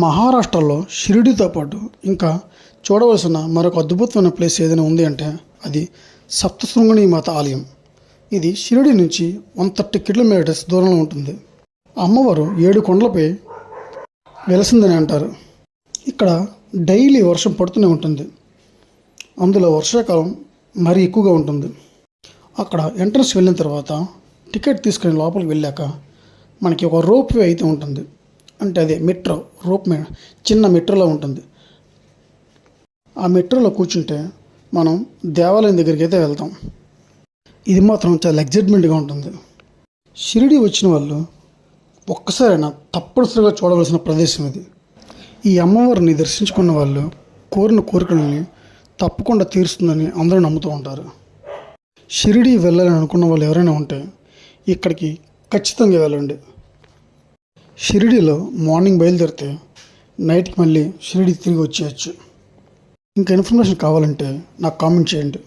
మహారాష్ట్రలో షిరిడీతో పాటు ఇంకా చూడవలసిన మరొక అద్భుతమైన ప్లేస్ ఏదైనా ఉంది అంటే అది సప్తశృంగిణి మాత ఆలయం. ఇది షిరిడీ నుంచి 130 కిలోమీటర్స్ దూరంలో ఉంటుంది. అమ్మవారు 7 కొండలపై వెలసిందని అంటారు. ఇక్కడ డైలీ వర్షం పడుతూనే ఉంటుంది. అందులో వర్షాకాలం మరీ ఎక్కువగా ఉంటుంది. అక్కడ ఎంట్రన్స్ వెళ్ళిన తర్వాత టికెట్ తీసుకుని లోపలికి వెళ్ళాక మనకి ఒక రోప్ వే అయితే ఉంటుంది. అంటే అదే మెట్రో, రోప్ చిన్న మెట్రోలో ఉంటుంది. ఆ మెట్రోలో కూర్చుంటే మనం దేవాలయం దగ్గరికి అయితే వెళ్తాం. ఇది మాత్రం చాలా ఎగ్జైట్మెంట్గా ఉంటుంది. షిరిడీ వచ్చిన వాళ్ళు ఒక్కసారైనా తప్పనిసరిగా చూడవలసిన ప్రదేశం ఇది. ఈ అమ్మవారిని దర్శించుకున్న వాళ్ళు కోరిన కోరికలని తప్పకుండా తీరుస్తుందని అందరూ నమ్ముతూ ఉంటారు. షిరిడీ వెళ్ళాలని అనుకున్న వాళ్ళు ఎవరైనా ఉంటే ఇక్కడికి ఖచ్చితంగా వెళ్ళండి. షిరిడీలో మార్నింగ్ బయలుదేరితే నైట్కి మళ్ళీ షిరిడీ తిరిగి వచ్చేయచ్చు. ఇంకా ఇన్ఫర్మేషన్ కావాలంటే నాకు కామెంట్ చేయండి.